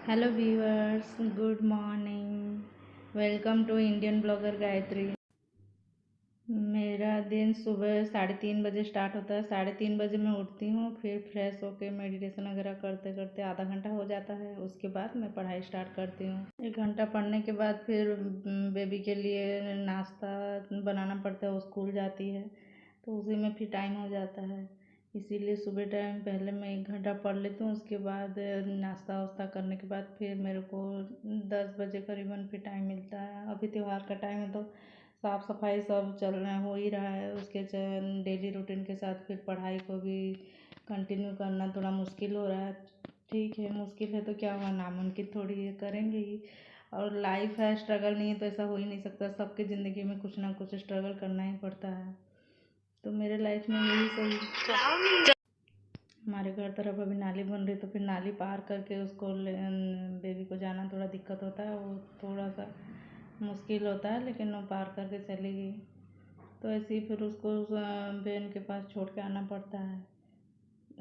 Hello viewers, good morning. Welcome to Indian blogger Gayatri. मेरा दिन सुबह 3:30 बजे स्टार्ट होता है। 3:30 बजे मैं उठती हूँ, फिर फ्रेश होकर मेडिटेशन वगैरह करते करते आधा घंटा हो जाता है। उसके बाद मैं पढ़ाई स्टार्ट करती हूँ। 1 घंटा पढ़ने के बाद फिर बेबी के लिए नाश्ता बनाना पड़ता है। वो स्कूल जाती है तो उसी में फिर टाइम हो जाता है। इसीलिए सुबह टाइम पहले मैं 1 घंटा पढ़ लेती हूँ। उसके बाद नाश्ता वास्ता करने के बाद फिर मेरे को 10 बजे करीबन फिर टाइम मिलता है। अभी त्यौहार का टाइम है तो साफ़ सफाई सब चल रहा हो ही रहा है। उसके डेली रूटीन के साथ फिर पढ़ाई को भी कंटिन्यू करना थोड़ा मुश्किल हो रहा है। ठीक है, मुश्किल है तो क्या हुआ, नामुमकिन थोड़ी है, करेंगे ही। और लाइफ है, स्ट्रगल नहीं है तो ऐसा हो ही नहीं सकता। सबके ज़िंदगी में कुछ ना कुछ स्ट्रगल करना ही पड़ता है। तो मेरे लाइफ में यही सही। हमारे घर तरफ अभी नाली बन रही तो फिर नाली पार करके उसको बेबी को जाना थोड़ा दिक्कत होता है। वो थोड़ा सा मुश्किल होता है, लेकिन वो पार करके चली गई। तो ऐसे ही फिर उसको बहन के पास छोड़ के आना पड़ता है।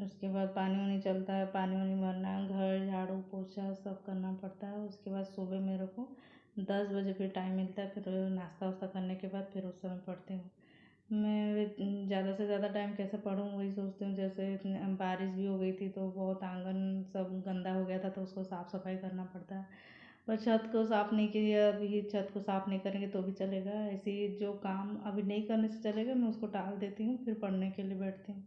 उसके बाद पानी वानी चलता है, पानी वानी भरना, घर झाड़ू पोछा सब करना पड़ता है। उसके बाद सुबह मेरे को 10 बजे फिर टाइम मिलता है। फिर नाश्ता वास्ता करने के बाद फिर उस समय पढ़ती हूँ। मैं ज़्यादा से ज़्यादा टाइम कैसे पढूँ वही सोचती हूँ। जैसे बारिश भी हो गई थी तो बहुत आंगन सब गंदा हो गया था तो उसको साफ़ सफाई करना पड़ता है। पर छत को साफ़ नहीं किया, अभी छत को साफ़ नहीं करेंगे तो भी चलेगा। ऐसे ही जो काम अभी नहीं करने से चलेगा मैं उसको टाल देती हूँ, फिर पढ़ने के लिए बैठती हूँ।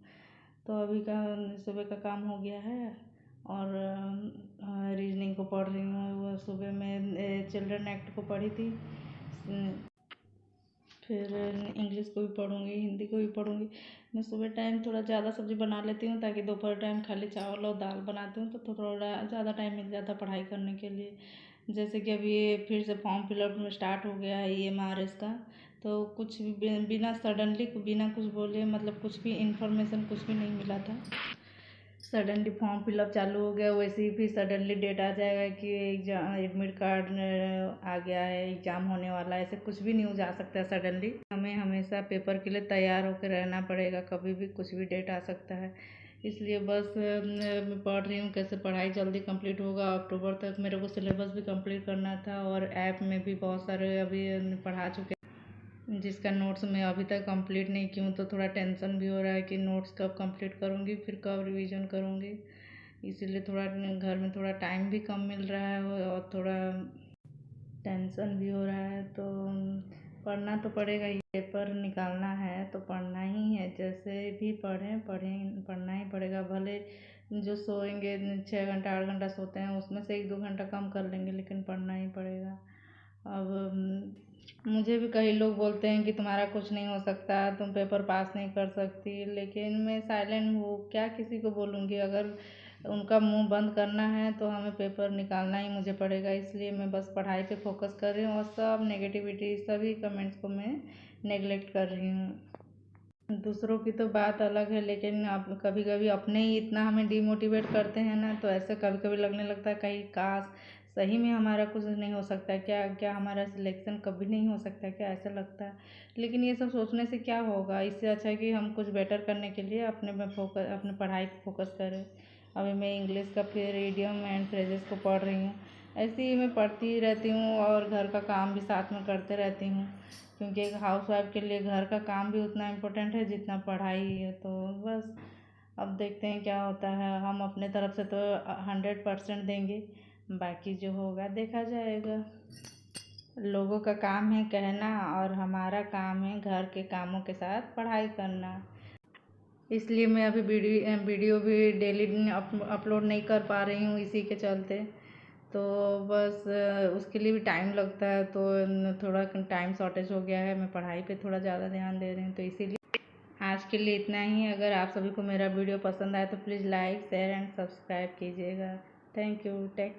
तो अभी का सुबह का काम हो गया है और रीजनिंग को पढ़ रही हूँ। वो सुबह मैं चिल्ड्रन एक्ट को पढ़ी थी, फिर इंग्लिश को भी पढ़ूँगी, हिंदी को भी पढ़ूँगी। मैं सुबह टाइम थोड़ा ज़्यादा सब्ज़ी बना लेती हूँ ताकि दोपहर टाइम खाली चावल और दाल बनाती हूँ तो थोड़ा ज़्यादा टाइम मिल जाता है पढ़ाई करने के लिए। जैसे कि अभी फिर से फॉर्म फिलअप में स्टार्ट हो गया है EMRS का। तो कुछ भी बिना सडनली बिना कुछ बोले, मतलब कुछ भी इंफॉर्मेशन कुछ भी नहीं मिला था। सडनली फॉर्म फिलअप चालू हो गया, वैसे ही फिर सडनली डेट आ जाएगा कि एग्जाम एडमिट कार्ड आ गया है, एग्ज़ाम होने वाला है। ऐसे कुछ भी न्यूज़ आ सकता है सडनली। हमें हमेशा पेपर के लिए तैयार होकर रहना पड़ेगा, कभी भी कुछ भी डेट आ सकता है। इसलिए बस मैं पढ़ रही हूँ कैसे पढ़ाई जल्दी कंप्लीट होगा। अक्टूबर तक मेरे को सिलेबस भी कंप्लीट करना था और ऐप में भी बहुत सारे अभी पढ़ा चुके जिसका नोट्स मैं अभी तक कंप्लीट नहीं की हूँ। तो थोड़ा टेंशन भी हो रहा है कि नोट्स कब कंप्लीट करूँगी, फिर कब रिवीजन करूँगी। इसीलिए थोड़ा घर में थोड़ा टाइम भी कम मिल रहा है और थोड़ा टेंशन भी हो रहा है। तो पढ़ना तो पड़ेगा ही, पेपर निकालना है तो पढ़ना ही है। जैसे भी पढ़ना ही पड़ेगा। भले जो सोएंगे 6 घंटा 8 घंटा सोते हैं उसमें से 1-2 घंटा कम कर लेंगे, लेकिन पढ़ना ही पड़ेगा। अब मुझे भी कई लोग बोलते हैं कि तुम्हारा कुछ नहीं हो सकता, तुम पेपर पास नहीं कर सकती, लेकिन मैं साइलेंट हूँ, क्या किसी को बोलूँगी। अगर उनका मुंह बंद करना है तो हमें पेपर निकालना ही मुझे पड़ेगा। इसलिए मैं बस पढ़ाई पे फोकस कर रही हूँ और सब नेगेटिविटी सभी कमेंट्स को मैं नेगलेक्ट कर रही हूँ। दूसरों की तो बात अलग है, लेकिन अब कभी कभी अपने ही इतना हमें डिमोटिवेट करते हैं ना, तो ऐसे कभी कभी लगने लगता है कहीं काश सही में हमारा कुछ नहीं हो सकता, क्या क्या हमारा सिलेक्शन कभी नहीं हो सकता, क्या ऐसा लगता है। लेकिन ये सब सोचने से क्या होगा, इससे अच्छा है कि हम कुछ बेटर करने के लिए अपने पढ़ाई पर फोकस करें। अभी मैं इंग्लिश का फिर इडियम एंड फ्रेजेस को पढ़ रही हूँ। ऐसे ही मैं पढ़ती ही रहती हूँ और घर का काम भी साथ में करते रहती हूँ, क्योंकि एक हाउसवाइफ के लिए घर का काम भी उतना इम्पोर्टेंट है जितना पढ़ाई है। तो बस अब देखते हैं क्या होता है। हम अपने तरफ से तो 100% देंगे, बाकी जो होगा देखा जाएगा। लोगों का काम है कहना और हमारा काम है घर के कामों के साथ पढ़ाई करना। इसलिए मैं अभी वीडियो भी डेली अपलोड नहीं कर पा रही हूँ इसी के चलते। तो बस उसके लिए भी टाइम लगता है, तो थोड़ा टाइम शॉर्टेज हो गया है। मैं पढ़ाई पे थोड़ा ज़्यादा ध्यान दे रही हूँ, तो इसीलिए आज के लिए इतना ही। अगर आप सभी को मेरा वीडियो पसंद आए तो please like share and subscribe कीजिएगा। Thank you. टेक